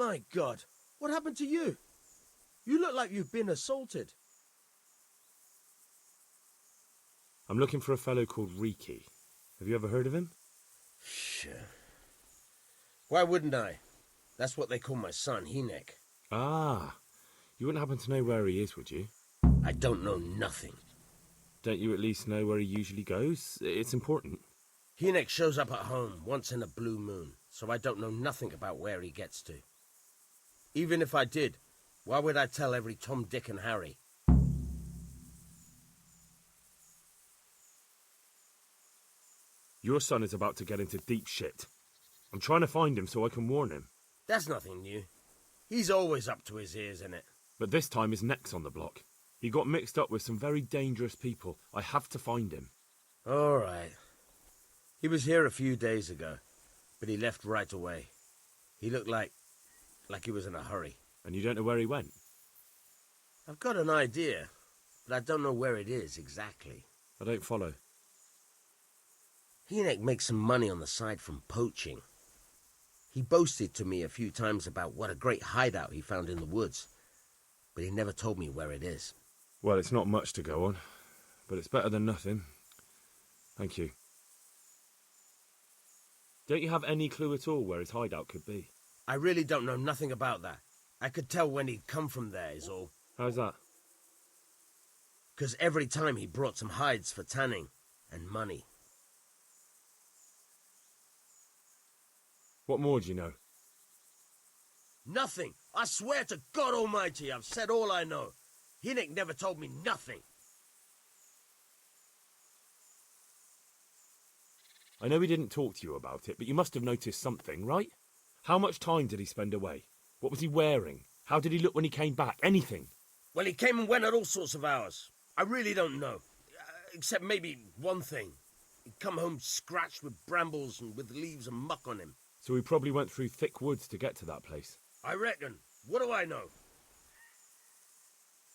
My God, what happened to you? You look like you've been assaulted. I'm looking for a fellow called Riki. Have you ever heard of him? Sure. Why wouldn't I? That's what they call my son, Hinek. Ah, you wouldn't happen to know where he is, would you? I don't know nothing. Don't you at least know where he usually goes? It's important. Hinek shows up at home once in a blue moon, so I don't know nothing about where he gets to. Even if I did, why would I tell every Tom, Dick and Harry? Your son is about to get into deep shit. I'm trying to find him so I can warn him. That's nothing new. He's always up to his ears in it. But this time his neck's on the block. He got mixed up with some very dangerous people. I have to find him. All right. He was here a few days ago, but he left right away. He looked like he was in a hurry. And you don't know where he went? I've got an idea, but I don't know where it is exactly. I don't follow. Hinek makes some money on the side from poaching. He boasted to me a few times about what a great hideout he found in the woods, but he never told me where it is. Well, it's not much to go on, but it's better than nothing. Thank you. Don't you have any clue at all where his hideout could be? I really don't know nothing about that. I could tell when he'd come from there, is all. How's that? 'Cause every time he brought some hides for tanning and money. What more do you know? Nothing! I swear to God Almighty, I've said all I know. Hinek never told me nothing. I know he didn't talk to you about it, but you must have noticed something, right? How much time did he spend away? What was he wearing? How did he look when he came back? Anything? Well, he came and went at all sorts of hours. I really don't know. Except maybe one thing. He'd come home scratched with brambles and with leaves and muck on him. So he probably went through thick woods to get to that place. I reckon. What do I know?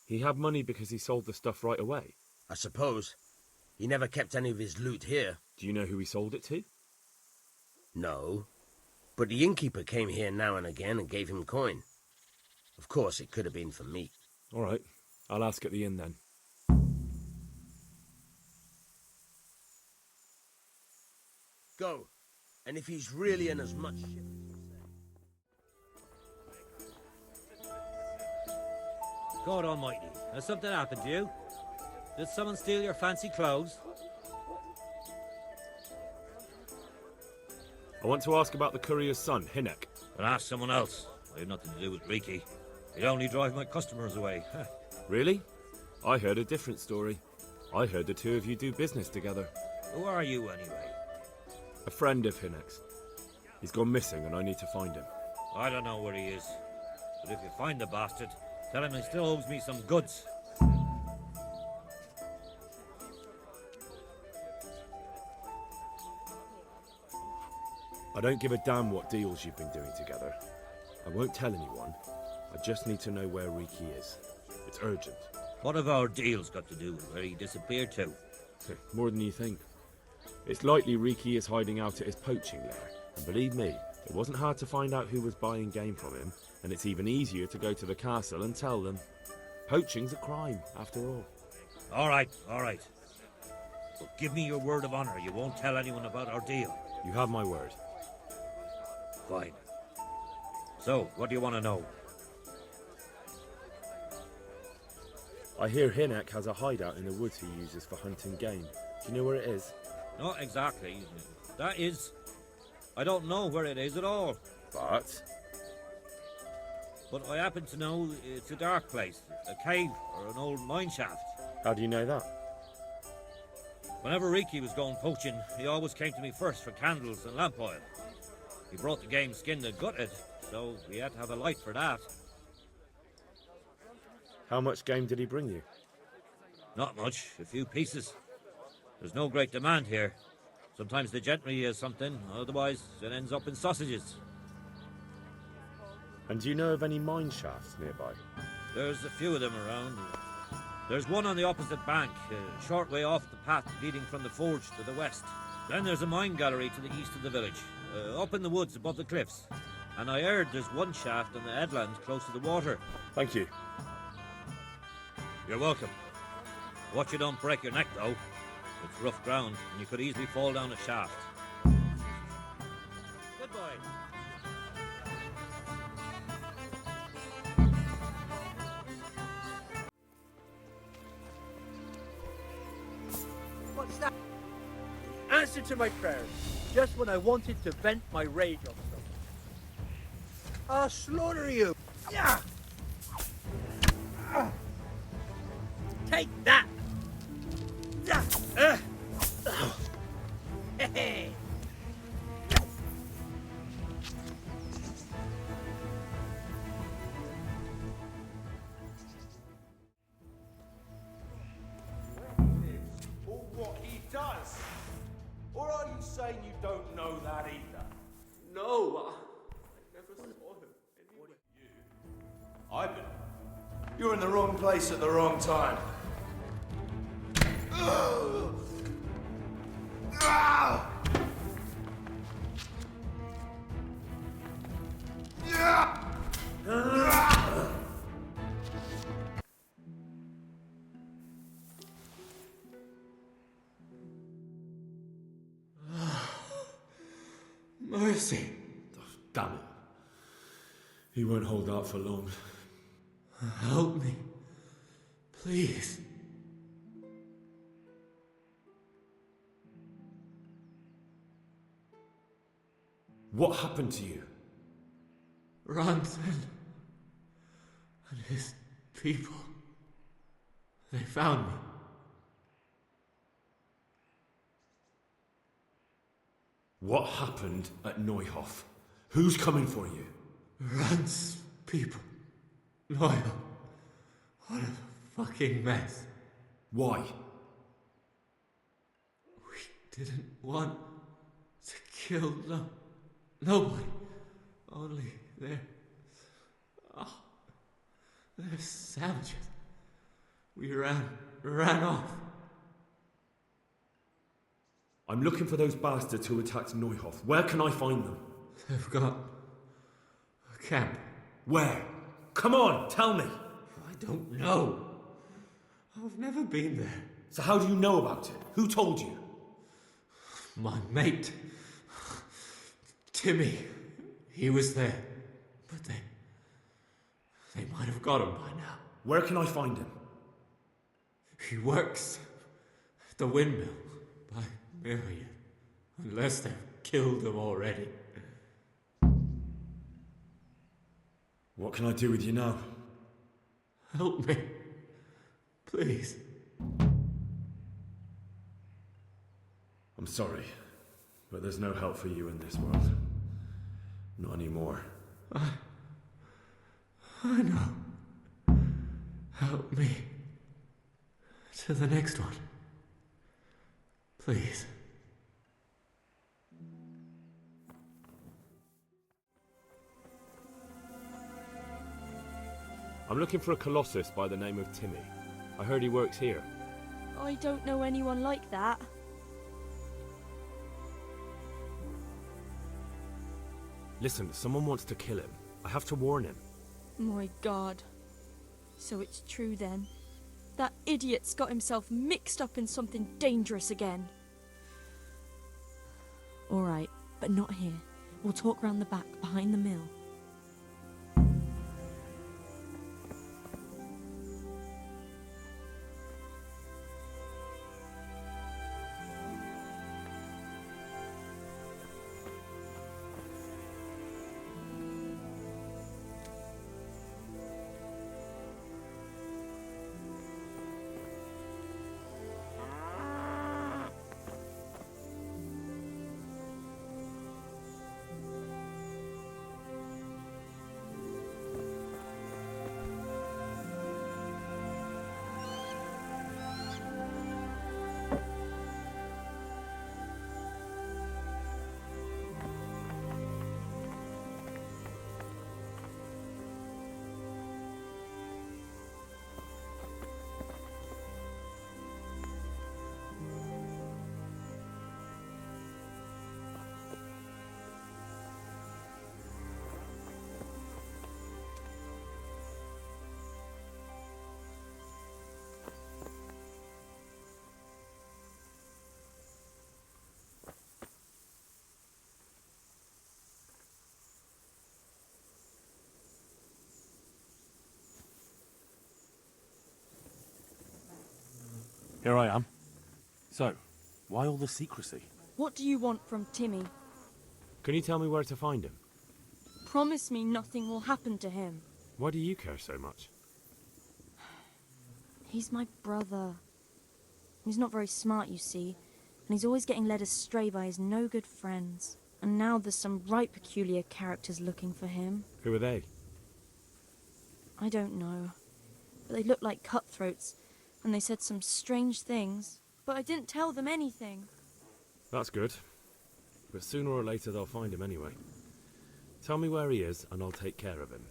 He had money because he sold the stuff right away. I suppose. He never kept any of his loot here. Do you know who he sold it to? No. But the innkeeper came here now and again and gave him coin. Of course, it could have been for me. All right. I'll ask at the inn then. Go. And if he's really in as much shit as you say... God almighty, has something happened to you? Did someone steal your fancy clothes? I want to ask about the courier's son, Hinek. Well, ask someone else. I have nothing to do with Riki. He'd only drive my customers away. Really? I heard a different story. I heard the two of you do business together. Who are you, anyway? A friend of Hinek's. He's gone missing and I need to find him. I don't know where he is. But if you find the bastard, tell him he still owes me some goods. I don't give a damn what deals you've been doing together. I won't tell anyone. I just need to know where Riki is. It's urgent. What have our deals got to do with where he disappeared to? More than you think. It's likely Riki is hiding out at his poaching lair. And believe me, it wasn't hard to find out who was buying game from him, and it's even easier to go to the castle and tell them. Poaching's a crime, after all. All right. But give me your word of honor you won't tell anyone about our deal. You have my word. Fine. So, what do you want to know? I hear Hinek has a hideout in the woods he uses for hunting game. Do you know where it is? Not exactly. That is... I don't know where it is at all. But I happen to know it's a dark place, a cave or an old mine shaft. how do you know that? Whenever Riki was going poaching, he always came to me first for candles and lamp oil. He brought the game skinned and gutted, so we had to have a light for that. How much game did he bring you? Not much, a few pieces. There's no great demand here. Sometimes the gentry has something, otherwise it ends up in sausages. And do you know of any mine shafts nearby? There's a few of them around. There's one on the opposite bank, a short way off the path leading from the forge to the west. Then there's a mine gallery to the east of the village, up in the woods above the cliffs. And I heard there's one shaft on the headland close to the water. Thank you. You're welcome. Watch you don't break your neck, though. It's rough ground, and you could easily fall down a shaft. Goodbye. What's that? Answer to my prayers. Just when I wanted to vent my rage on something. I'll slaughter you. Yeah. Take that. Yeah. Hey. Or what he does? Or are you saying you don't know that either? No, I never saw him anywhere. Ivan, you're in the wrong place at the wrong time. Mercy. Oh, damn it. He won't hold out for long. Help me. Please. What happened to you? Ranson and his people. They found me. What happened at Neuhof? Who's coming for you? Rand's people. Loyal. What a fucking mess. Why? We didn't want to kill nobody. Only they're savages. We ran off. I'm looking for those bastards who attacked Neuhof. Where can I find them? They've got a camp. Where? Come on, tell me. I don't know. I've never been there. So how do you know about it? Who told you? My mate, Timmy, he was there. But they might have got him by now. Where can I find him? He works at the windmill by Miriam. Unless they've killed him already. What can I do with you now? Help me. Please. I'm sorry, but there's no help for you in this world. Not anymore. I know. Help me. To the next one. Please. I'm looking for a colossus by the name of Timmy. I heard he works here. I don't know anyone like that. Listen, someone wants to kill him. I have to warn him. My God. So it's true then. That idiot's got himself mixed up in something dangerous again. All right, but not here. We'll talk round the back, behind the mill. Here I am. So, why all the secrecy? What do you want from Timmy? Can you tell me where to find him? Promise me nothing will happen to him. Why do you care so much? He's my brother. He's not very smart, you see, and he's always getting led astray by his no-good friends. And now there's some right peculiar characters looking for him. Who are they? I don't know, but they looked like cutthroats, and they said some strange things, but I didn't tell them anything. That's good. But sooner or later they'll find him anyway. Tell me where he is, and I'll take care of him.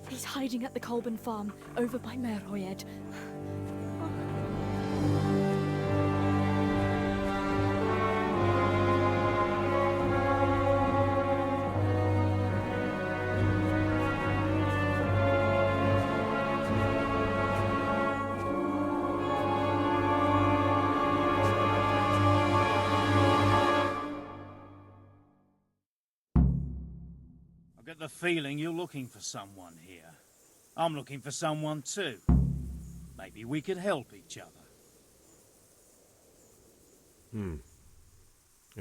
He's hiding at the Colburn farm, over by Merhoyed. I get the feeling you're looking for someone here. I'm looking for someone too. Maybe we could help each other. And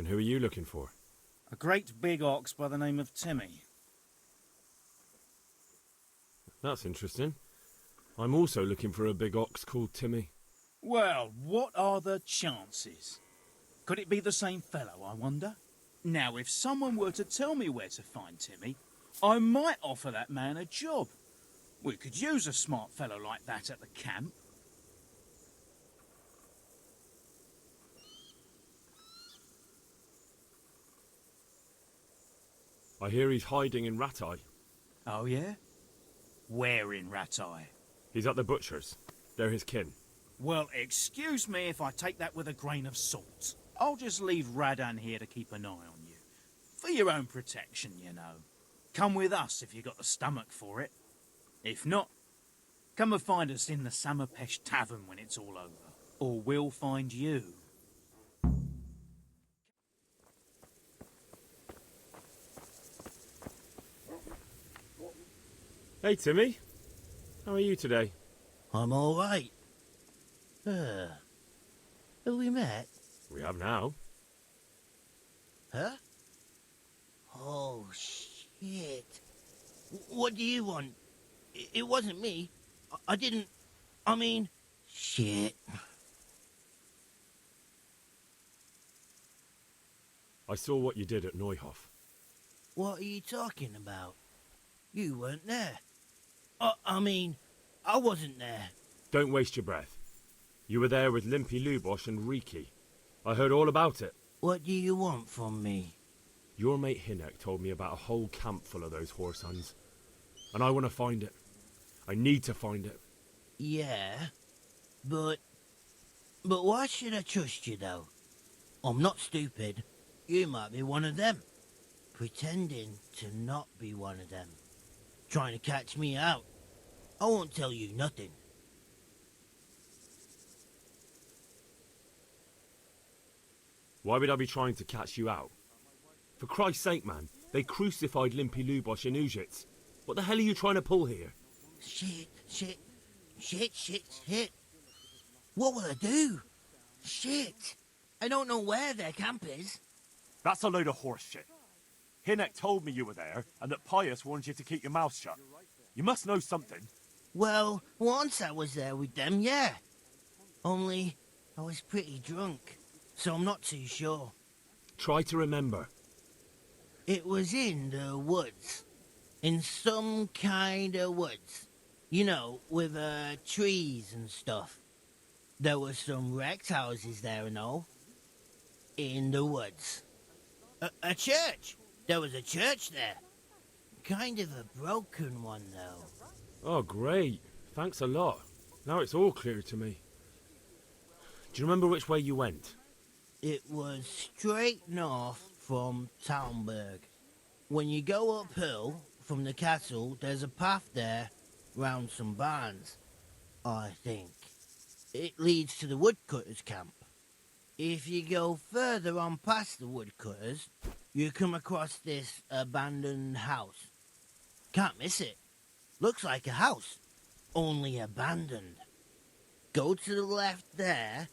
who are you looking for? A great big ox by the name of Timmy. That's interesting. I'm also looking for a big ox called Timmy. Well, what are the chances? Could it be the same fellow, I wonder? Now, if someone were to tell me where to find Timmy, I might offer that man a job. We could use a smart fellow like that at the camp. I hear he's hiding in Ratai. Oh, yeah? Where in Ratai? He's at the butcher's. They're his kin. Well, excuse me if I take that with a grain of salt. I'll just leave Radan here to keep an eye on you. For your own protection, you know. Come with us if you got the stomach for it. If not, come and find us in the Samapesh Tavern when it's all over. Or we'll find you. Hey, Timmy. How are you today? I'm all right. Have we met? We have now. Huh? Oh, shit. What do you want? It wasn't me. I didn't... I mean... Shit. I saw what you did at Neuhof. What are you talking about? You weren't there. I mean, I wasn't there. Don't waste your breath. You were there with Limpy Lubosh and Riki. I heard all about it. What do you want from me? Your mate Hinek told me about a whole camp full of those horse huns. And I want to find it. I need to find it. Yeah, but why should I trust you, though? I'm not stupid. You might be one of them. Pretending to not be one of them. Trying to catch me out. I won't tell you nothing. Why would I be trying to catch you out? For Christ's sake, man, they crucified Limpy Lubosh and Ujits. What the hell are you trying to pull here? Shit. What will I do? Shit. I don't know where their camp is. That's a load of horse shit. Hinek told me you were there, and that Pius warned you to keep your mouth shut. You must know something. Well, once I was there with them, yeah. Only, I was pretty drunk, so I'm not too sure. Try to remember. It was in the woods. In some kind of woods. You know, with trees and stuff. There were some wrecked houses there and all. In the woods. A church! There was a church there. Kind of a broken one, though. Oh, great. Thanks a lot. Now it's all clear to me. Do you remember which way you went? It was straight north from Talmberg. When you go uphill from the castle, there's a path there round some barns, I think. It leads to the woodcutters' camp. If you go further on past the woodcutters, you come across this abandoned house. Can't miss it. Looks like a house, only abandoned. Go to the left there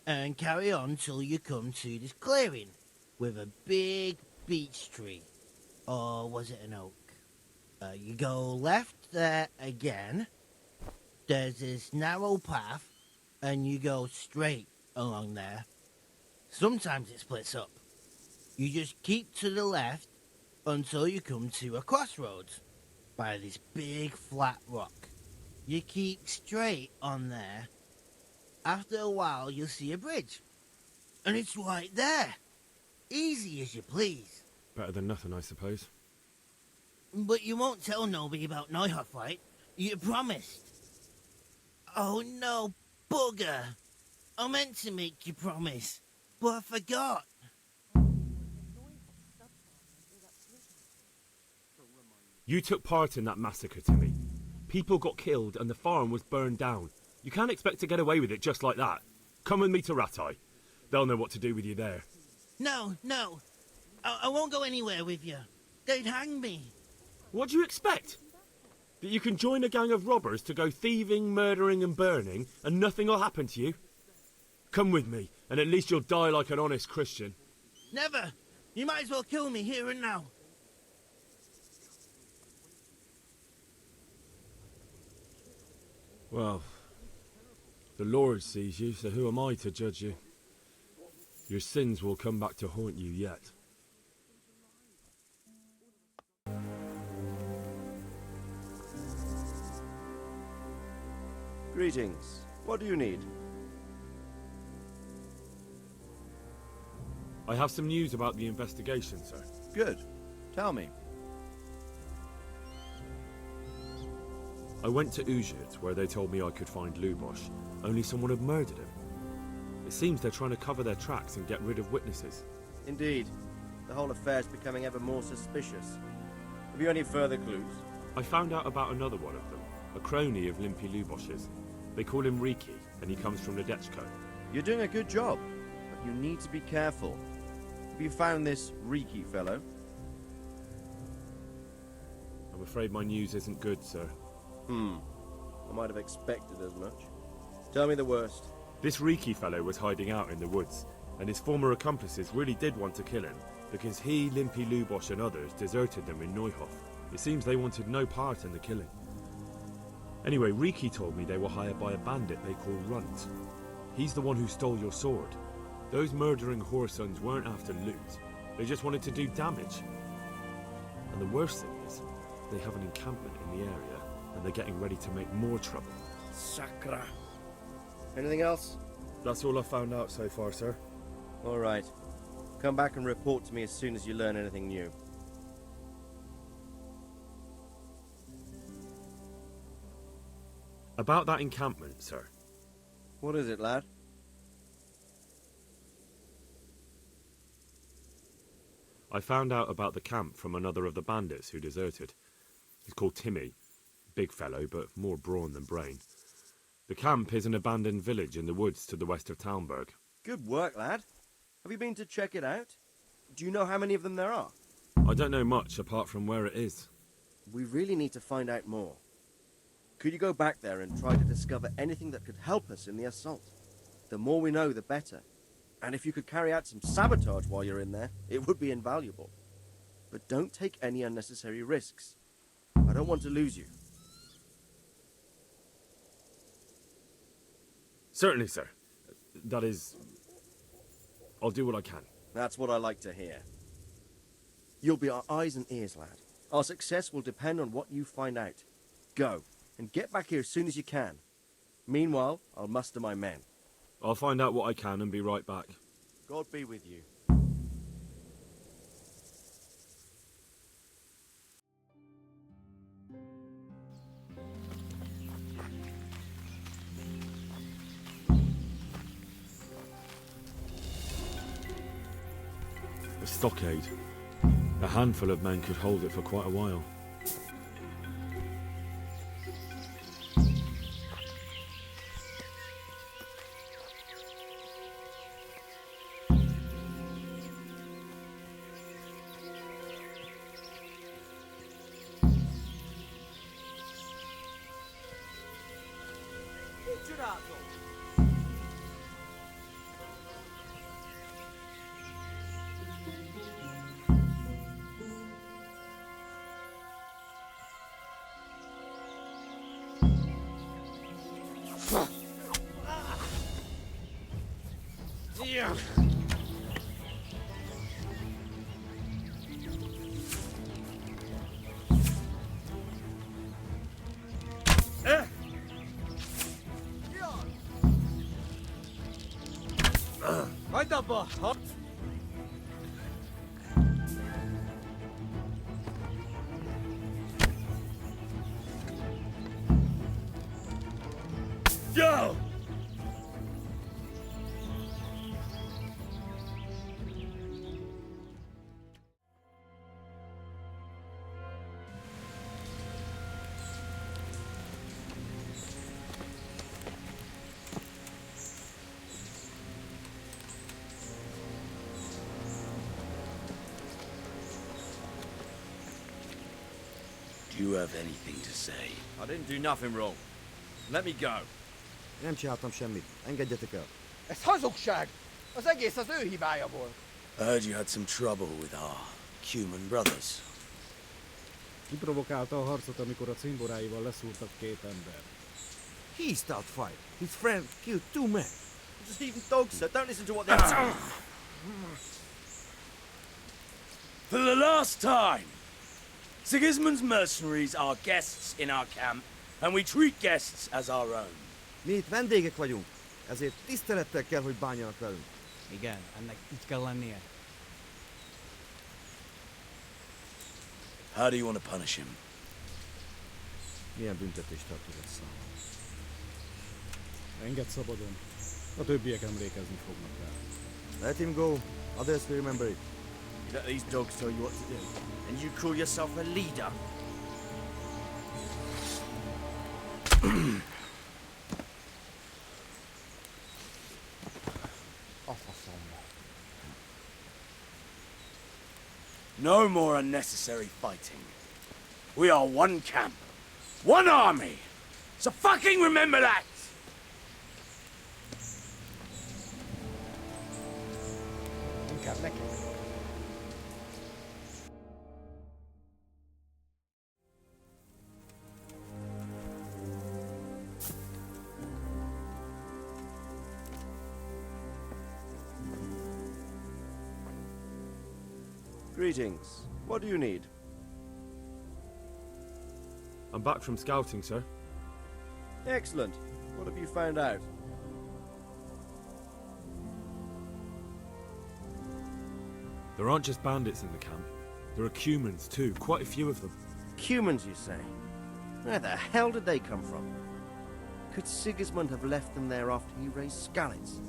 and carry on till you come to this clearing with a big beech tree. Or was it an oak? You go left there again. There's this narrow path and you go straight along there. Sometimes it splits up. You just keep to the left until you come to a crossroads by this big flat rock. You keep straight on there. After a while, you'll see a bridge. And it's right there. Easy as you please. Better than nothing, I suppose. But you won't tell nobody about Neuhoff, right? You promised. Oh no, bugger. I meant to make you promise, but I forgot. You took part in that massacre, Timmy. People got killed and the farm was burned down. You can't expect to get away with it just like that. Come with me to Rattay. They'll know what to do with you there. No. I won't go anywhere with you. They'd hang me. What do you expect? That you can join a gang of robbers to go thieving, murdering and burning and nothing will happen to you? Come with me, and at least you'll die like an honest Christian. Never. You might as well kill me here and now. Well, the Lord sees you, so who am I to judge you? Your sins will come back to haunt you yet. Greetings. What do you need? I have some news about the investigation, sir. Good. Tell me. I went to Uzhit, where they told me I could find Lubosh, only someone had murdered him. It seems they're trying to cover their tracks and get rid of witnesses. Indeed. The whole affair's becoming ever more suspicious. Have you any further clues? I found out about another one of them, a crony of Limpy Lubosh's. They call him Riki, and he comes from Nadechko. You're doing a good job, but you need to be careful. Have you found this Riki fellow? I'm afraid my news isn't good, sir. I might have expected as much. Tell me the worst. This Riki fellow was hiding out in the woods, and his former accomplices really did want to kill him, because he, Limpy Lubosh and others deserted them in Neuhoff. It seems they wanted no part in the killing. Anyway, Riki told me they were hired by a bandit they call Runt. He's the one who stole your sword. Those murdering whoresons weren't after loot. They just wanted to do damage. And the worst thing is, they have an encampment in the area, and they're getting ready to make more trouble. Sakra. Anything else? That's all I found out so far, sir. All right. Come back and report to me as soon as you learn anything new. About that encampment, sir. What is it, lad? I found out about the camp from another of the bandits who deserted. He's called Timmy. Big fellow, but more brawn than brain. The camp is an abandoned village in the woods to the west of Talmberg. Good work, lad. Have you been to check it out? Do you know how many of them there are? I don't know much apart from where it is. We really need to find out more. Could you go back there and try to discover anything that could help us in the assault? The more we know, the better. And if you could carry out some sabotage while you're in there, it would be invaluable. But don't take any unnecessary risks. I don't want to lose you. Certainly, sir. That is... I'll do what I can. That's what I like to hear. You'll be our eyes and ears, lad. Our success will depend on what you find out. Go, and get back here as soon as you can. Meanwhile, I'll muster my men. I'll find out what I can and be right back. God be with you. A stockade. A handful of men could hold it for quite a while. Right up, huh? Yo! Do you have anything to say? I didn't do nothing wrong. Let me go. Nem csináltam semmit. Engedjetek el. Ez hazugság! Az egész az ő hibája volt. I heard you had some trouble with our human brothers. Kiprovokálta a harcot, amikor a cimboráival leszúrtak két ember. He started fight. His friend killed 2 men. Just even dogs, sir. Don't listen to what they're saying. For the last time, Sigismund's mercenaries are guests in our camp, and we treat guests as our own. Mi itt vendégek vagyunk, ezért tisztelettel kell, hogy bánjanak velünk. Igen, ennek így kell lennie. How do you want to punish him? Milyen büntetést tartozat számon? Engedd szabadon. A többiek emlékezni fognak rá. Let him go. Others will remember it. You let these dogs tell you what to do, and you call yourself a leader? No more unnecessary fighting. We are one camp, one army. So fucking remember that! Inkább nekem. Greetings. What do you need? I'm back from scouting, sir. Excellent. What have you found out? There aren't just bandits in the camp. There are Cumans too, quite a few of them. Cumans, you say? Where the hell did they come from? Could Sigismund have left them there after he raised Skalitz?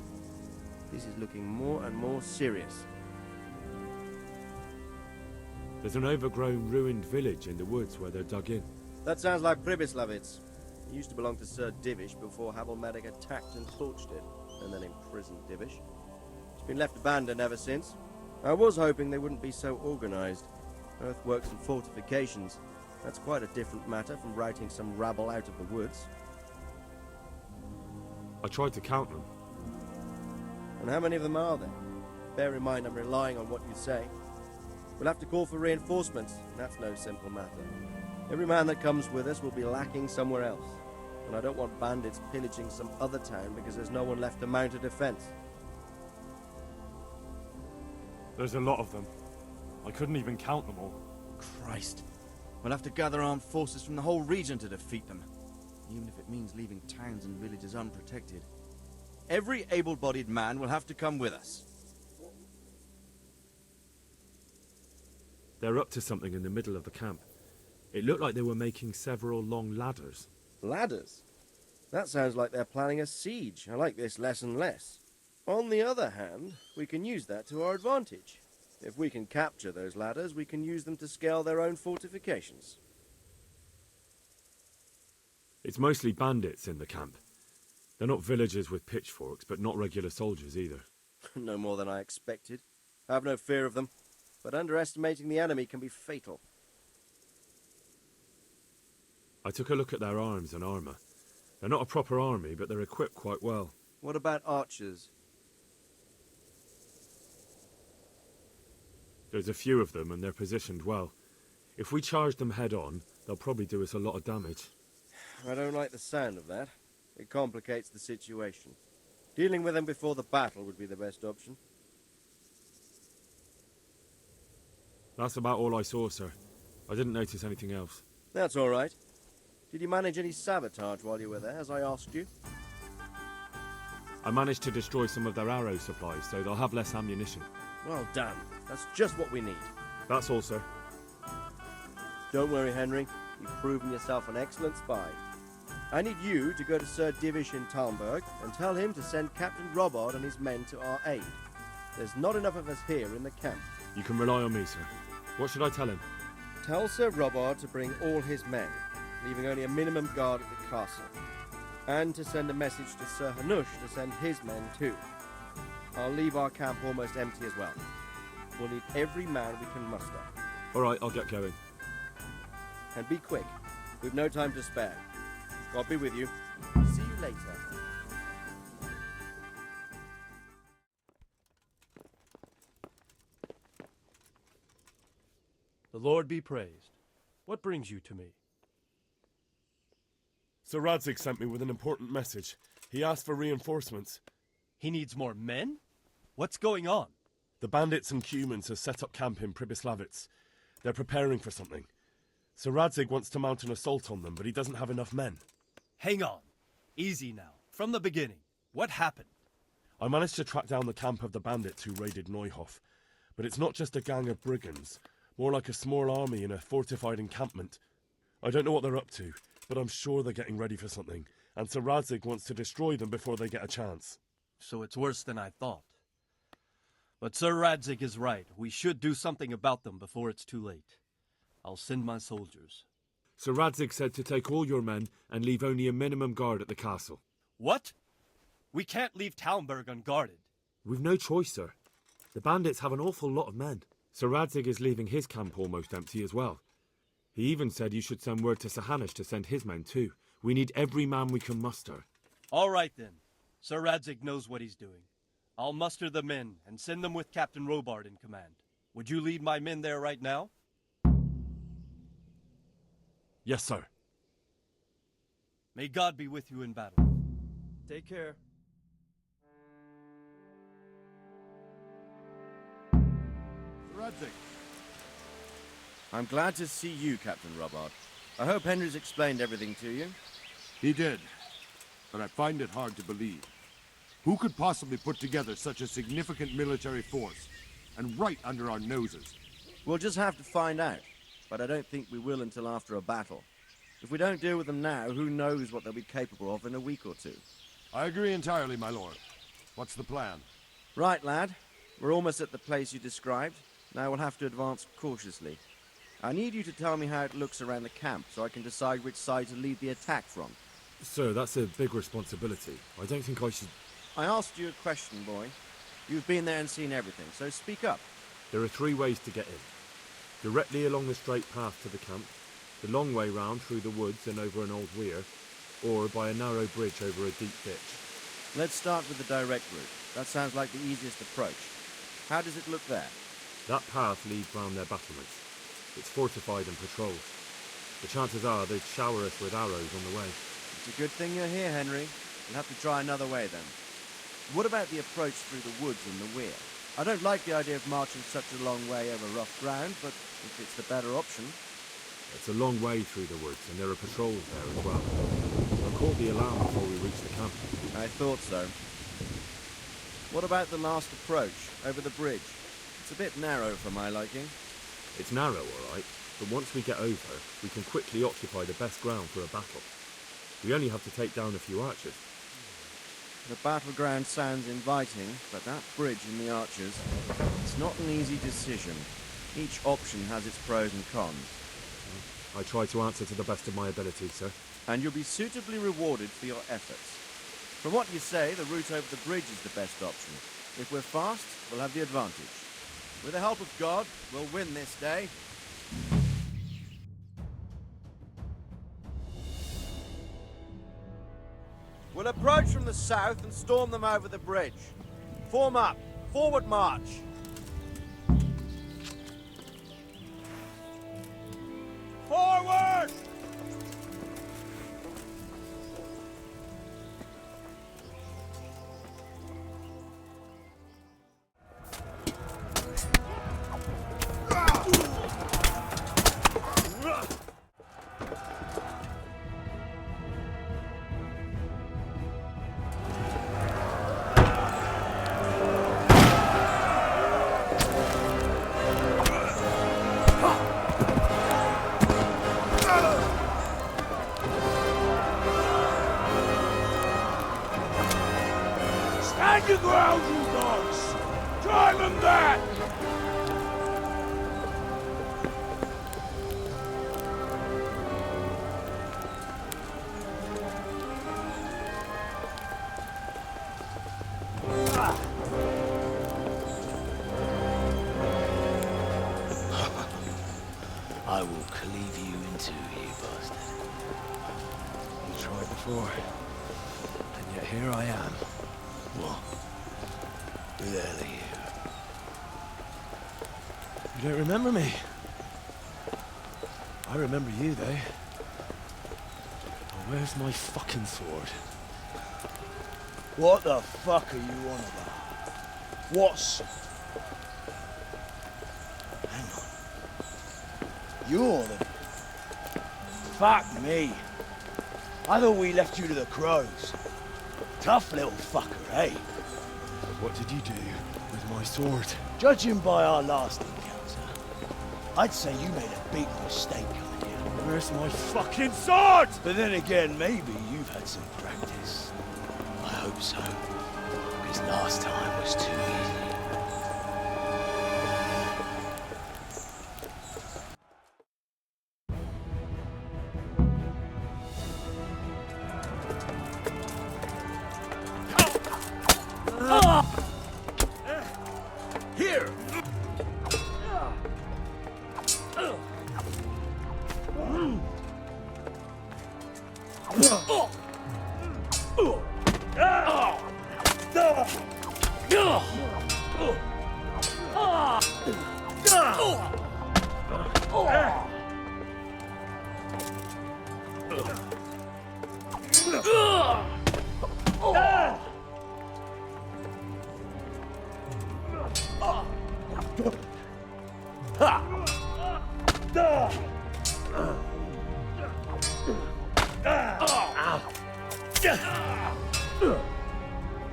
This is looking more and more serious. There's an overgrown, ruined village in the woods where they're dug in. That sounds like Pribyslavitz. It used to belong to Sir Divish before Havelmedic attacked and torched it, and then imprisoned Divish. It's been left abandoned ever since. I was hoping they wouldn't be so organized. Earthworks and fortifications. That's quite a different matter from routing some rabble out of the woods. I tried to count them. And how many of them are there? Bear in mind I'm relying on what you say. We'll have to call for reinforcements. That's no simple matter. Every man that comes with us will be lacking somewhere else. And I don't want bandits pillaging some other town because there's no one left to mount a defense. There's a lot of them. I couldn't even count them all. Christ. We'll have to gather armed forces from the whole region to defeat them. Even if it means leaving towns and villages unprotected. Every able-bodied man will have to come with us. They're up to something in the middle of the camp. It looked like they were making several long ladders. Ladders? That sounds like they're planning a siege. I like this less and less. On the other hand, we can use that to our advantage. If we can capture those ladders, we can use them to scale their own fortifications. It's mostly bandits in the camp. They're not villagers with pitchforks, but not regular soldiers either. No more than I expected. I have no fear of them, but underestimating the enemy can be fatal. I took a look at their arms and armor. They're not a proper army, but they're equipped quite well. What about archers? There's a few of them, and they're positioned well. If we charge them head-on, they'll probably do us a lot of damage. I don't like the sound of that. It complicates the situation. Dealing with them before the battle would be the best option. That's about all I saw, sir. I didn't notice anything else. That's all right. Did you manage any sabotage while you were there, as I asked you? I managed to destroy some of their arrow supplies, so they'll have less ammunition. Well done. That's just what we need. That's all, sir. Don't worry, Henry. You've proven yourself an excellent spy. I need you to go to Sir Divish in Talmberg and tell him to send Captain Robard and his men to our aid. There's not enough of us here in the camp. You can rely on me, sir. What should I tell him? Tell Sir Robard to bring all his men, leaving only a minimum guard at the castle. And to send a message to Sir Hanush to send his men too. I'll leave our camp almost empty as well. We'll need every man we can muster. All right, I'll get going. And be quick. We've no time to spare. God be with you. See you later. The Lord be praised. What brings you to me? Sir Radzig sent me with an important message. He asked for reinforcements. He needs more men? What's going on? The bandits and Cumans have set up camp in Pribyslavitz. They're preparing for something. Sir Radzig wants to mount an assault on them, but he doesn't have enough men. Hang on. Easy now. From the beginning. What happened? I managed to track down the camp of the bandits who raided Neuhof. But it's not just a gang of brigands. More like a small army in a fortified encampment. I don't know what they're up to, but I'm sure they're getting ready for something. And Sir Radzig wants to destroy them before they get a chance. So it's worse than I thought. But Sir Radzig is right. We should do something about them before it's too late. I'll send my soldiers. Sir Radzig said to take all your men and leave only a minimum guard at the castle. What? We can't leave Talmberg unguarded. We've no choice, sir. The bandits have an awful lot of men. Sir Radzig is leaving his camp almost empty as well. He even said you should send word to Sir Hanush to send his men too. We need every man we can muster. All right then. Sir Radzig knows what he's doing. I'll muster the men and send them with Captain Robard in command. Would you lead my men there right now? Yes, sir. May God be with you in battle. Take care. Radzig. I'm glad to see you, Captain Robard. I hope Henry's explained everything to you. He did, but I find it hard to believe. Who could possibly put together such a significant military force, and right under our noses? We'll just have to find out, but I don't think we will until after a battle. If we don't deal with them now, who knows what they'll be capable of in a week or two. I agree entirely, my lord. What's the plan? Right, lad. We're almost at the place you described. Now we'll have to advance cautiously. I need you to tell me how it looks around the camp, so I can decide which side to lead the attack from. Sir, that's a big responsibility. I don't think I should... I asked you a question, boy. You've been there and seen everything, so speak up. There are 3 ways to get in. Directly along the straight path to the camp, the long way round through the woods and over an old weir, or by a narrow bridge over a deep ditch. Let's start with the direct route. That sounds like the easiest approach. How does it look there? That path leads round their battlements. It's fortified and patrolled. The chances are they'd shower us with arrows on the way. It's a good thing you're here, Henry. We'll have to try another way then. What about the approach through the woods and the weir? I don't like the idea of marching such a long way over rough ground, but if it's the better option... It's a long way through the woods, and there are patrols there as well. I'll call the alarm before we reach the camp. I thought so. What about the last approach, over the bridge? It's a bit narrow for my liking. It's narrow, all right, but once we get over, we can quickly occupy the best ground for a battle. We only have to take down a few archers. The battleground sounds inviting, but that bridge and the archers, it's not an easy decision. Each option has its pros and cons. I try to answer to the best of my ability, sir. And you'll be suitably rewarded for your efforts. From what you say, the route over the bridge is the best option. If we're fast, we'll have the advantage. With the help of God, we'll win this day. We'll approach from the south and storm them over the bridge. Form up. Forward march. Forward! Stand your ground, you dogs! Drive them back! I will cleave you in two, you bastard. You tried before, and yet here I am. What? Who the hell are you? You don't remember me? I remember you, though. Oh, where's my fucking sword? What the fuck are you on about? What's... Hang on. You're the... Fuck me. I thought we left you to the crows. Tough little fucker, eh? What did you do with my sword? Judging by our last encounter, I'd say you made a big mistake coming here. Where's my fucking sword? But then again, maybe you've had some practice. I hope so. Because last time was too easy. Here!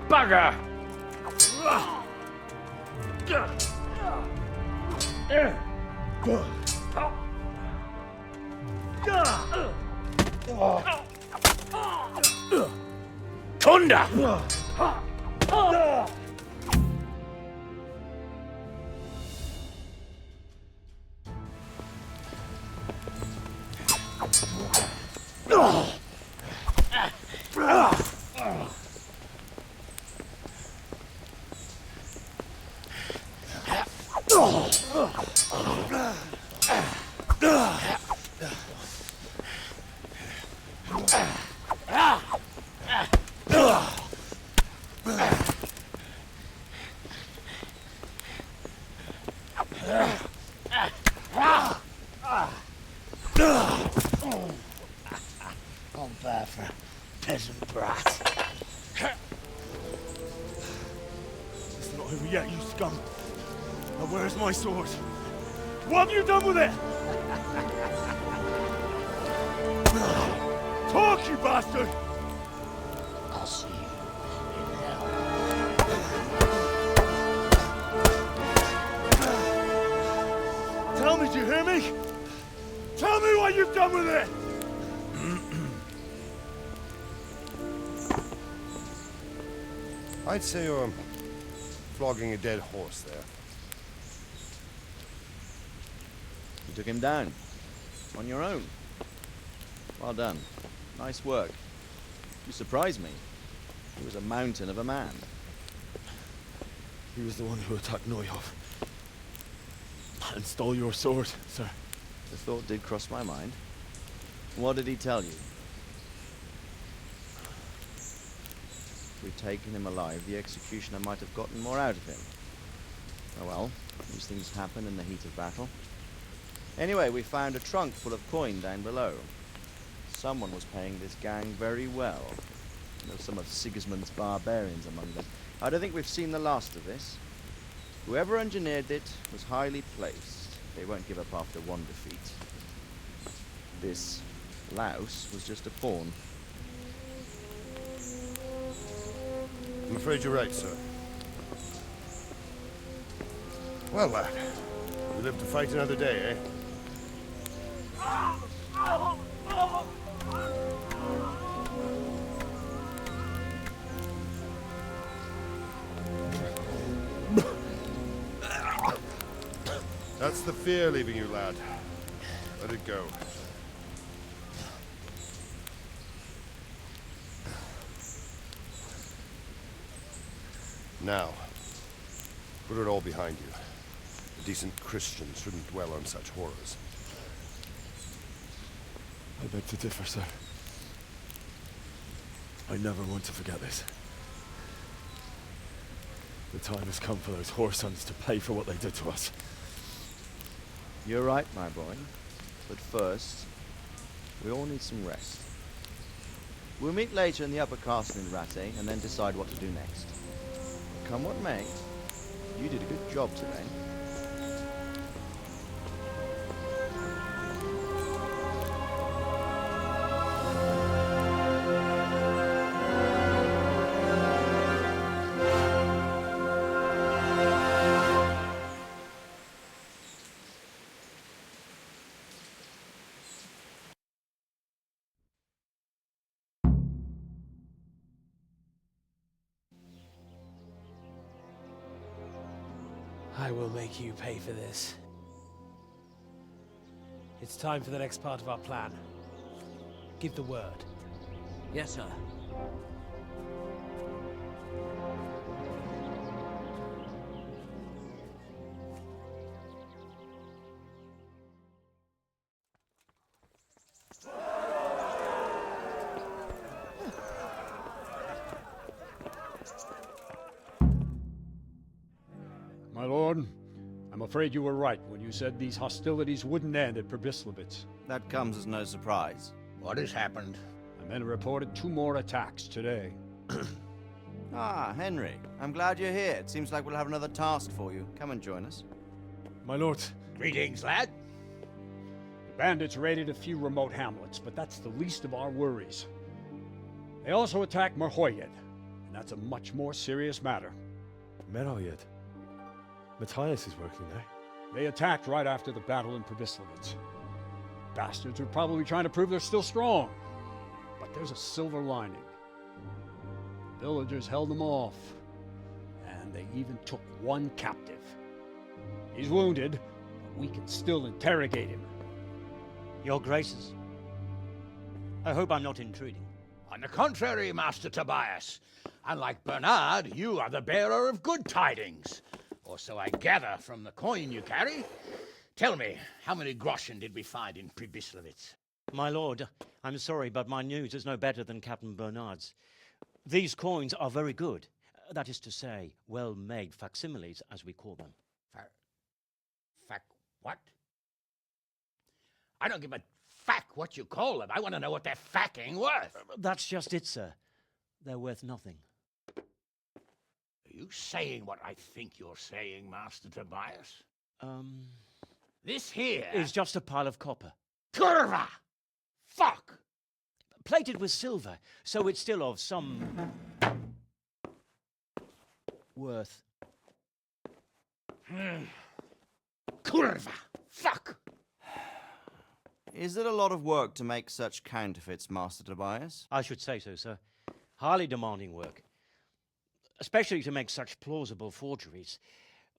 Bugger! Kunda! On fire for a peasant brat. It's not over yet, you scum. Now where's my sword? What have you done with it? Talk, you bastard! I'll see you in hell. Tell me, do you hear me? Tell me what you've done with it! I'd say you're flogging a dead horse there. You took him down. On your own. Well done. Nice work. You surprised me. He was a mountain of a man. He was the one who attacked Neuhoff. And stole your sword, sir. The thought did cross my mind. What did he tell you? If we'd taken him alive, the executioner might have gotten more out of him. Oh well, these things happen in the heat of battle. Anyway, we found a trunk full of coin down below. Someone was paying this gang very well. There were some of Sigismund's barbarians among them. I don't think we've seen the last of this. Whoever engineered it was highly placed. They won't give up after one defeat. This louse was just a pawn. I'm afraid you're right, sir. Well, lad, we live to fight another day, eh? That's the fear leaving you, lad. Let it go. Now, put it all behind you. A decent Christian shouldn't dwell on such horrors. I beg to differ, sir. I never want to forget this. The time has come for those whoresons to pay for what they did to us. You're right, my boy. But first, we all need some rest. We'll meet later in the upper castle in Rattay and then decide what to do next. Come what may, you did a good job today. I will make you pay for this. It's time for the next part of our plan. Give the word. Yes, sir. My lord, I'm afraid you were right when you said these hostilities wouldn't end at Pribyslavitz. That comes as no surprise. What has happened? The men reported 2 more attacks today. Ah, Henry. I'm glad you're here. It seems like we'll have another task for you. Come and join us. My lord. Greetings, lad. The bandits raided a few remote hamlets, but that's the least of our worries. They also attacked Merhoyed, and that's a much more serious matter. Merhoyed? Matthias is working there. They attacked right after the battle in Pribyslavitz. Bastards were probably trying to prove they're still strong. But there's a silver lining. The villagers held them off, and they even took 1 captive. He's wounded, but we can still interrogate him. Your Graces, I hope I'm not intruding. On the contrary, Master Tobias. Unlike Bernard, you are the bearer of good tidings. Or so I gather from the coin you carry. Tell me, how many groschen did we find in Pribyslavitz? My lord, I'm sorry, but my news is no better than Captain Bernard's. These coins are very good. That is to say, well-made facsimiles, as we call them. What? I don't give a what you call them. I want to know what they're facking worth. That's just it, sir. They're worth nothing. Are you saying what I think you're saying, Master Tobias? This here is just a pile of copper. Kurva! Fuck! Plated with silver, so it's still of some worth. Kurva! Fuck! Is it a lot of work to make such counterfeits, Master Tobias? I should say so, sir. Highly demanding work. Especially to make such plausible forgeries.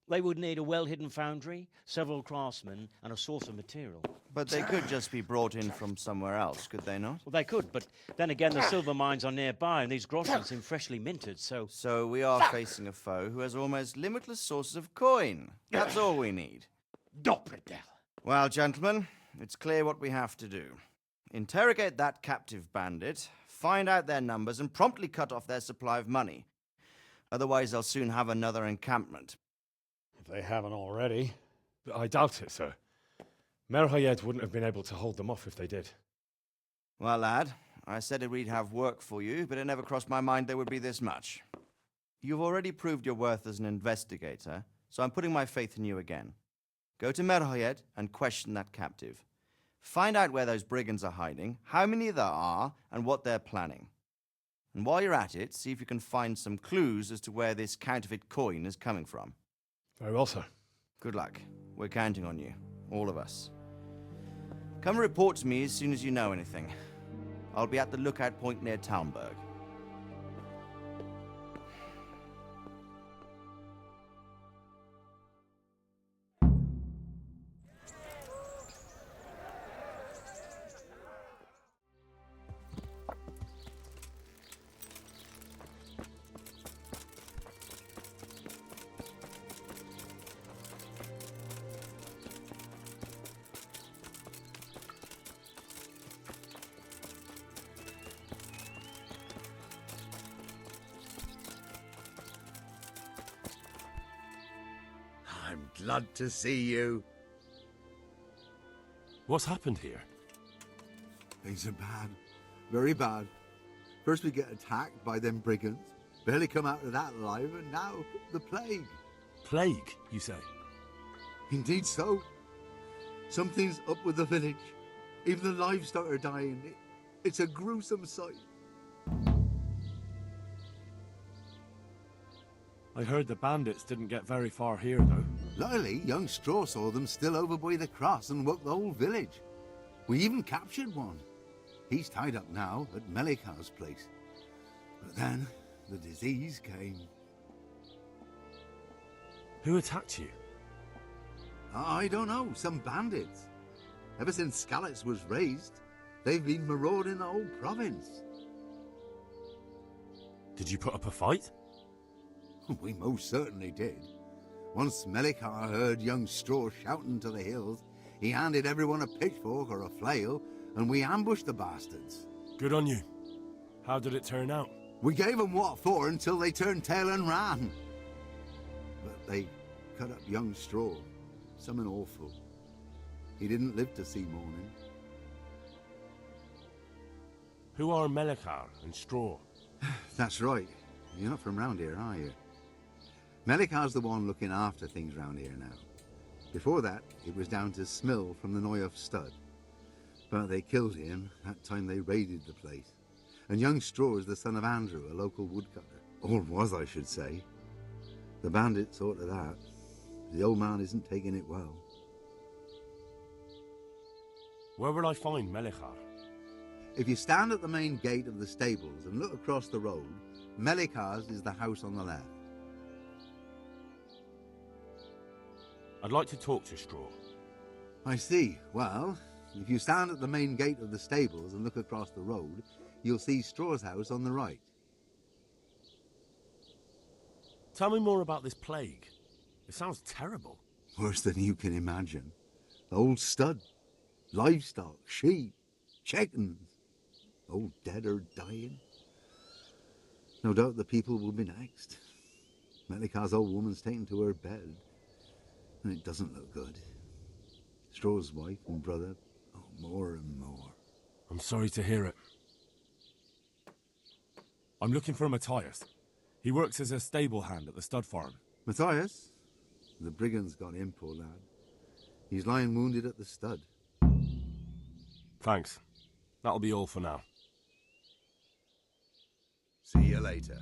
They would need a well-hidden foundry, several craftsmen, and a source of material. But they could just be brought in from somewhere else, could they not? Well, they could, but then again, the silver mines are nearby, and these groschen seem freshly minted, so... So we are facing a foe who has almost limitless sources of coin. That's all we need. Doppeltel. Well, gentlemen, it's clear what we have to do. Interrogate that captive bandit, find out their numbers and promptly cut off their supply of money. Otherwise, they'll soon have another encampment. If they haven't already. I doubt it, sir. Merhayed wouldn't have been able to hold them off if they did. Well, lad, I said we'd have work for you, but it never crossed my mind there would be this much. You've already proved your worth as an investigator, so I'm putting my faith in you again. Go to Merhayed and question that captive. Find out where those brigands are hiding, how many there are, and what they're planning. And while you're at it, see if you can find some clues as to where this counterfeit coin is coming from. Very well, sir. Good luck. We're counting on you. All of us. Come report to me as soon as you know anything. I'll be at the lookout point near Talmberg. I'm glad to see you. What's happened here? Things are bad. Very bad. First we get attacked by them brigands. Barely come out of that alive, and now the plague. Plague, you say? Indeed so. Something's up with the village. Even the livestock are dying. It's a gruesome sight. I heard the bandits didn't get very far here, though. Luckily, young Straw saw them still over by the cross and woke the whole village. We even captured one. He's tied up now at Melikar's place. But then, the disease came. Who attacked you? I don't know, some bandits. Ever since Skalitz was raised, they've been marauding the whole province. Did you put up a fight? We most certainly did. Once Melikar heard young Straw shouting to the hills, he handed everyone a pitchfork or a flail, and we ambushed the bastards. Good on you. How did it turn out? We gave them what for until they turned tail and ran. But they cut up young Straw. Something awful. He didn't live to see morning. Who are Melikar and Straw? That's right. You're not from round here, are you? Melikar's the one looking after things round here now. Before that, it was down to Smill from the Noyoff Stud. But they killed him that time they raided the place. And young Straw is the son of Andrew, a local woodcutter. Or was, I should say. The bandits saw to that. The old man isn't taking it well. Where will I find Melikar? If you stand at the main gate of the stables and look across the road, Melikar's is the house on the left. I'd like to talk to Straw. I see. Well, if you stand at the main gate of the stables and look across the road, you'll see Straw's house on the right. Tell me more about this plague. It sounds terrible. Worse than you can imagine. The old stud, livestock, sheep, chickens, all dead or dying. No doubt the people will be next. Melikar's old woman's taken to her bed, and it doesn't look good. Straw's wife and brother, more and more. I'm sorry to hear it. I'm looking for Matthias. He works as a stable hand at the stud farm. Matthias? The brigands got him, poor lad. He's lying wounded at the stud. Thanks. That'll be all for now. See you later.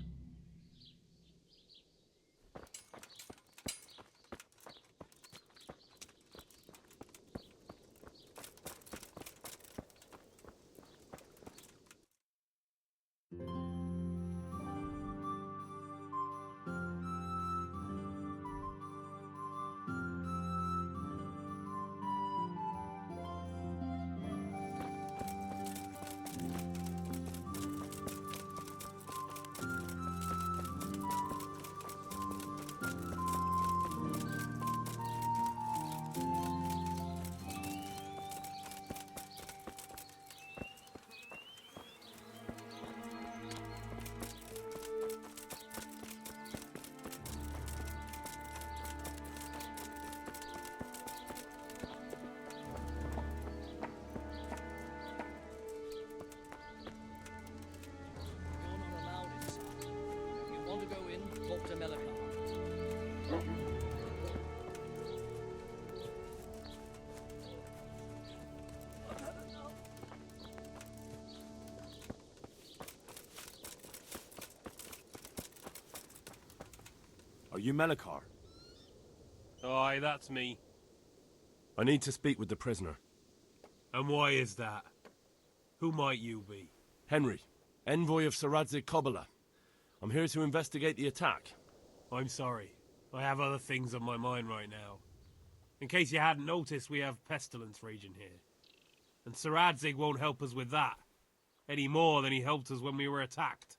Are you Melikar? Aye, that's me. I need to speak with the prisoner. And why is that? Who might you be? Henry, envoy of Sir Radzig Kobyla. I'm here to investigate the attack. I'm sorry. I have other things on my mind right now. In case you hadn't noticed, we have pestilence raging here. And Sir Radzig won't help us with that, any more than he helped us when we were attacked.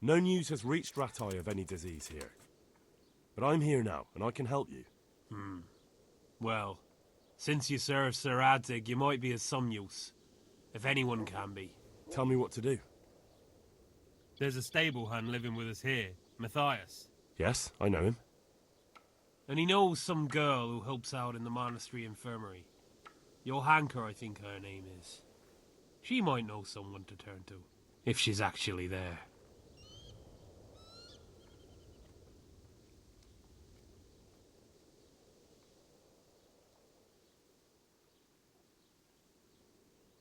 No news has reached Ratai of any disease here. But I'm here now, and I can help you. Well, since you serve Sir Radzig, you might be of some use. If anyone can be. Tell me what to do. There's a stable hand living with us here, Matthias. Yes, I know him. And he knows some girl who helps out in the monastery infirmary. Johanka, I think her name is. She might know someone to turn to, if she's actually there.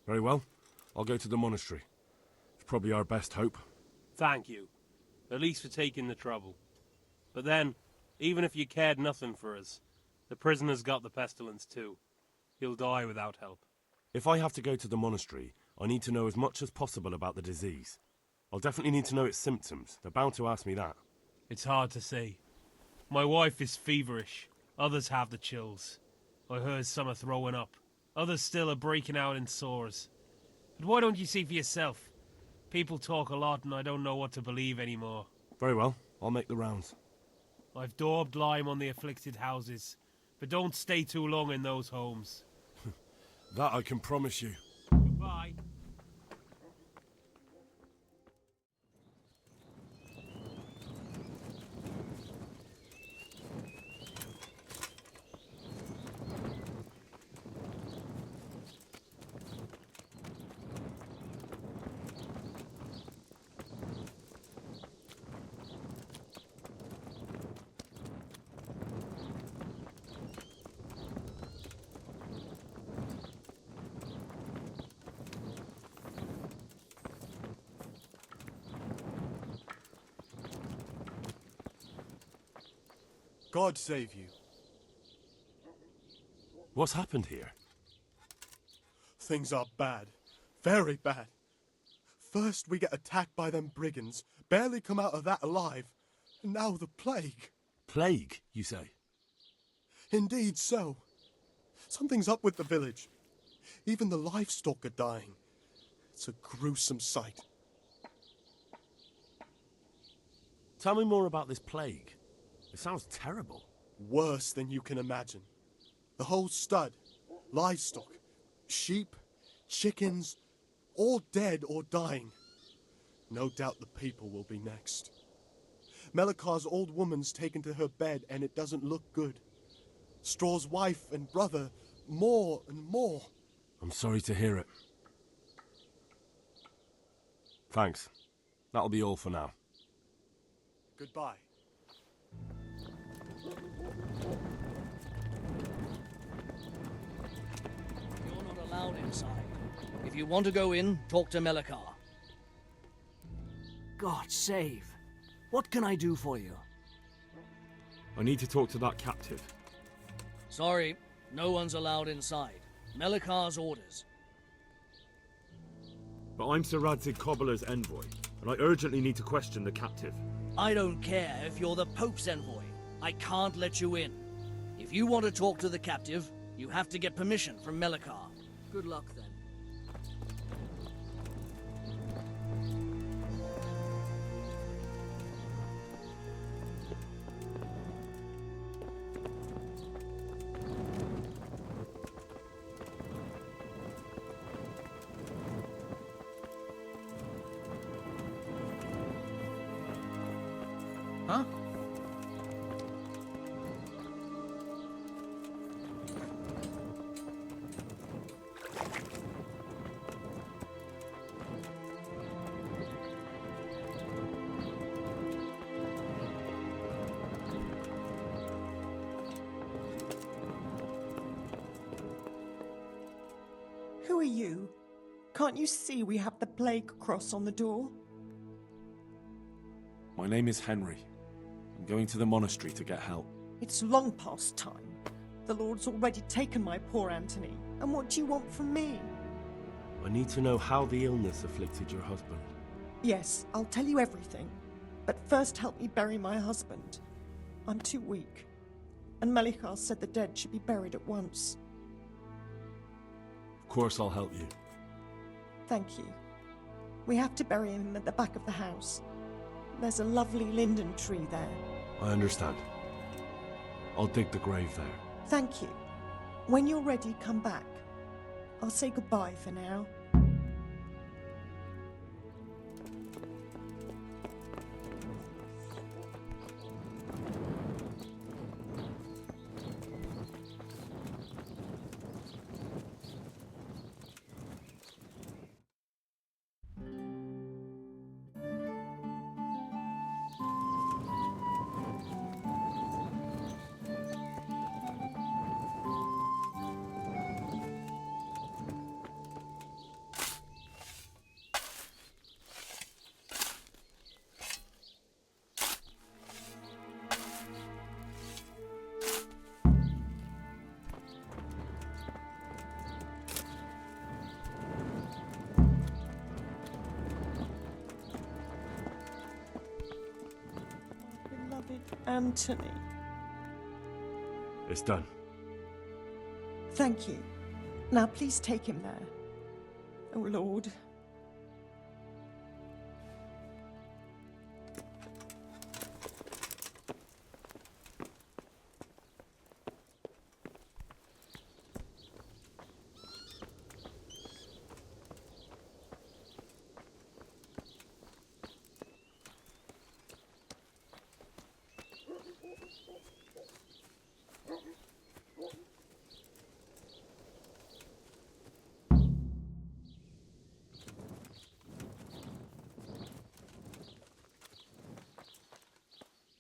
Very well. I'll go to the monastery. It's probably our best hope. Thank you. At least for taking the trouble. But then, even if you cared nothing for us, the prisoner's got the pestilence too. He'll die without help. If I have to go to the monastery, I need to know as much as possible about the disease. I'll definitely need to know its symptoms. They're bound to ask me that. It's hard to say. My wife is feverish. Others have the chills. I heard some are throwing up. Others still are breaking out in sores. But why don't you see for yourself? People talk a lot and I don't know what to believe anymore. Very well. I'll make the rounds. I've daubed lime on the afflicted houses, but don't stay too long in those homes. That I can promise you. Goodbye. God save you. What's happened here? Things are bad. Very bad. First we get attacked by them brigands, barely come out of that alive, and now the plague. Plague, you say? Indeed so. Something's up with the village. Even the livestock are dying. It's a gruesome sight. Tell me more about this plague. It sounds terrible. Worse than you can imagine. The whole stud, livestock, sheep, chickens, all dead or dying. No doubt the people will be next. Melikar's old woman's taken to her bed and it doesn't look good. Straw's wife and brother, more and more. I'm sorry to hear it. Thanks. That'll be all for now. Goodbye. You're not allowed inside. If you want to go in, talk to Melikar. God save. What can I do for you? I need to talk to that captive. Sorry, no one's allowed inside. Melikar's orders. But I'm Sir Radzig Kobyla's envoy, and I urgently need to question the captive. I don't care if you're the Pope's envoy. I can't let you in. If you want to talk to the captive, you have to get permission from Melikar. Good luck then. Huh? you? Can't you see we have the plague cross on the door? My name is Henry. I'm going to the monastery to get help. It's long past time. The Lord's already taken my poor Anthony. And what do you want from me? I need to know how the illness afflicted your husband. Yes, I'll tell you everything. But first help me bury my husband. I'm too weak. And Melikar said the dead should be buried at once. Of course I'll help you. Thank you. We have to bury him at the back of the house. There's a lovely linden tree there. I understand. I'll dig the grave there. Thank you. When you're ready, come back. I'll say goodbye for now. Anthony. It's done. Thank you. Now please take him there. Oh, Lord.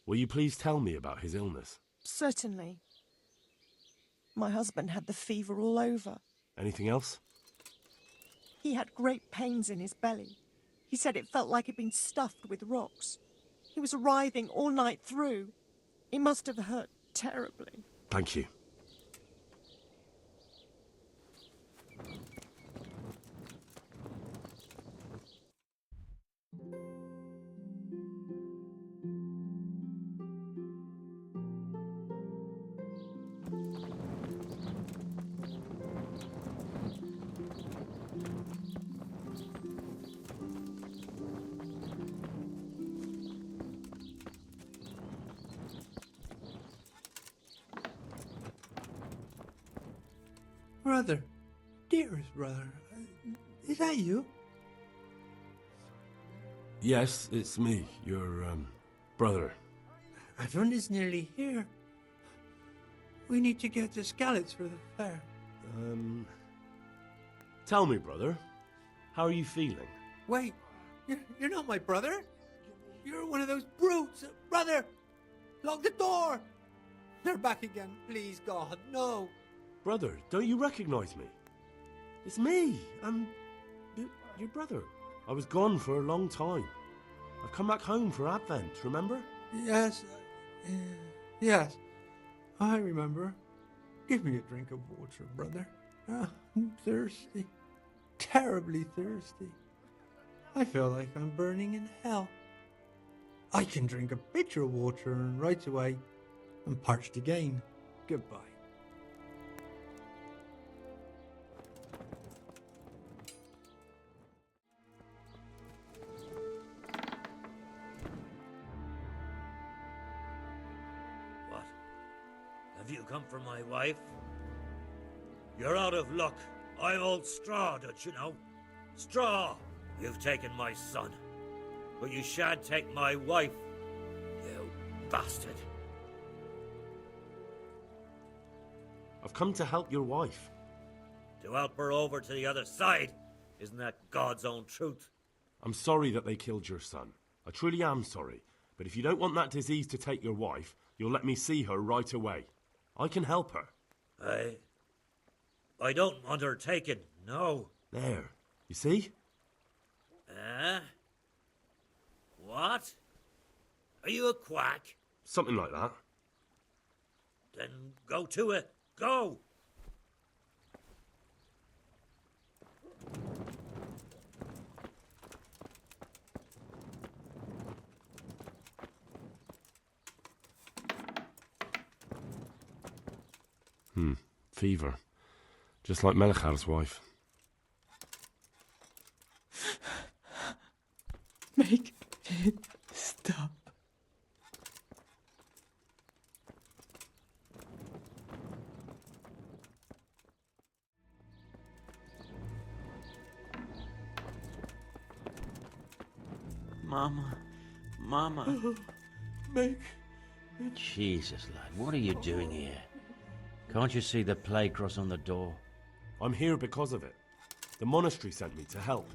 Will you please tell me about his illness? Certainly. My husband had the fever all over. Anything else? He had great pains in his belly. He said it felt like he'd been stuffed with rocks. He was writhing all night through. It must have hurt terribly. Thank you. Brother, dearest brother, is that you? Yes, it's me, your, brother. Everyone is nearly here. We need to get the scallops for the fair. Tell me, brother, how are you feeling? Wait, you're not my brother? You're one of those brutes! Brother! Lock the door! They're back again, please God, no! Brother, don't you recognize me? It's me, I'm your brother. I was gone for a long time. I've come back home for Advent, remember? Yes, yes, I remember. Give me a drink of water, brother. I'm thirsty, terribly thirsty. I feel like I'm burning in hell. I can drink a pitcher of water and right away I'm parched again. Goodbye. Have you come for my wife? You're out of luck. I'm old Straw, don't you know? Straw! You've taken my son. But you shan't take my wife, you bastard. I've come to help your wife. To help her over to the other side? Isn't that God's own truth? I'm sorry that they killed your son. I truly am sorry. But if you don't want that disease to take your wife, you'll let me see her right away. I can help her. I don't want her taken, no. There. You see? What? Are you a quack? Something like that. Then go to it. Go! Fever. Just like Melichar's wife. Make it stop. Mama. Make Jesus, lad, what are you doing here? Can't you see the plague cross on the door? I'm here because of it. The monastery sent me to help.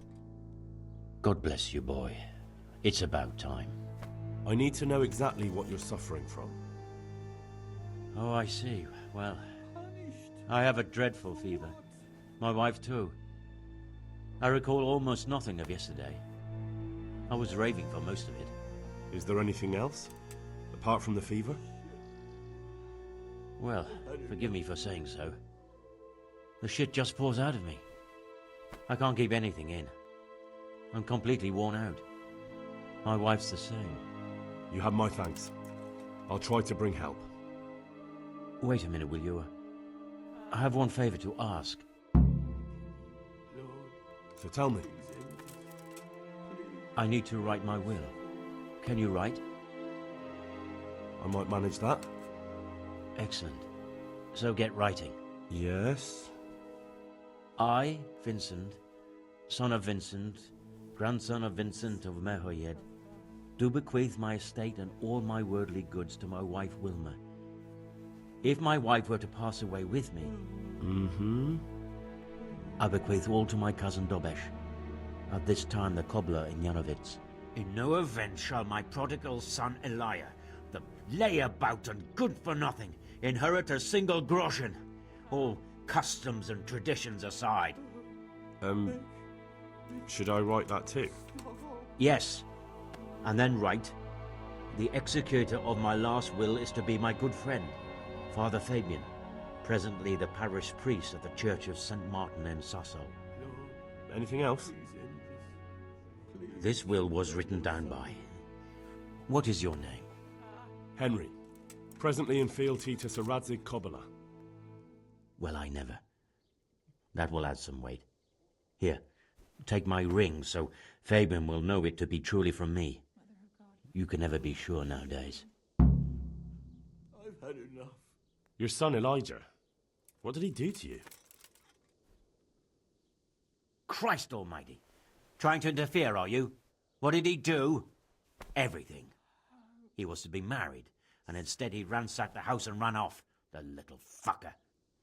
God bless you, boy. It's about time. I need to know exactly what you're suffering from. Oh, I see. Well, I have a dreadful fever. My wife, too. I recall almost nothing of yesterday. I was raving for most of it. Is there anything else? Apart from the fever? Well, forgive me for saying so. The shit just pours out of me. I can't keep anything in. I'm completely worn out. My wife's the same. You have my thanks. I'll try to bring help. Wait a minute, will you? I have one favor to ask. So tell me. I need to write my will. Can you write? I might manage that. Excellent. So get writing. Yes? I, Vincent, son of Vincent, grandson of Vincent of Mehoyed, do bequeath my estate and all my worldly goods to my wife Wilma. If my wife were to pass away with me, I bequeath all to my cousin Dobesh, at this time the cobbler in Yanovitz. In no event shall my prodigal son Elia, the layabout and good-for-nothing, inherit a single groschen, all customs and traditions aside. Should I write that too? Yes, and then write, the executor of my last will is to be my good friend, Father Fabian, presently the parish priest at the Church of St. Martin in Sasso. Anything else? This will was written down by. What is your name? Henry. Presently in fealty to Sir Radzig Kobyla. Well, I never. That will add some weight. Here, take my ring so Fabian will know it to be truly from me. You can never be sure nowadays. I've had enough. Your son Elijah. What did he do to you? Christ almighty. Trying to interfere, are you? What did he do? Everything. He was to be married, and instead he ransacked the house and ran off. The little fucker.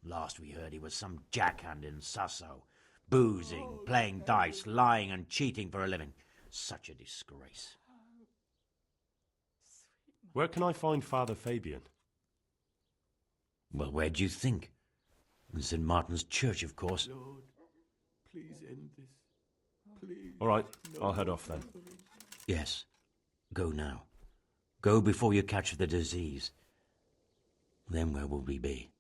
Last we heard he was some jackhand in Sasso. Boozing, playing dice, lying and cheating for a living. Such a disgrace. Where can I find Father Fabian? Well, where do you think? In St. Martin's Church, of course. Lord, please end this. Please. All right, I'll head off then. Yes. Go now. Go before you catch the disease. Then where will we be?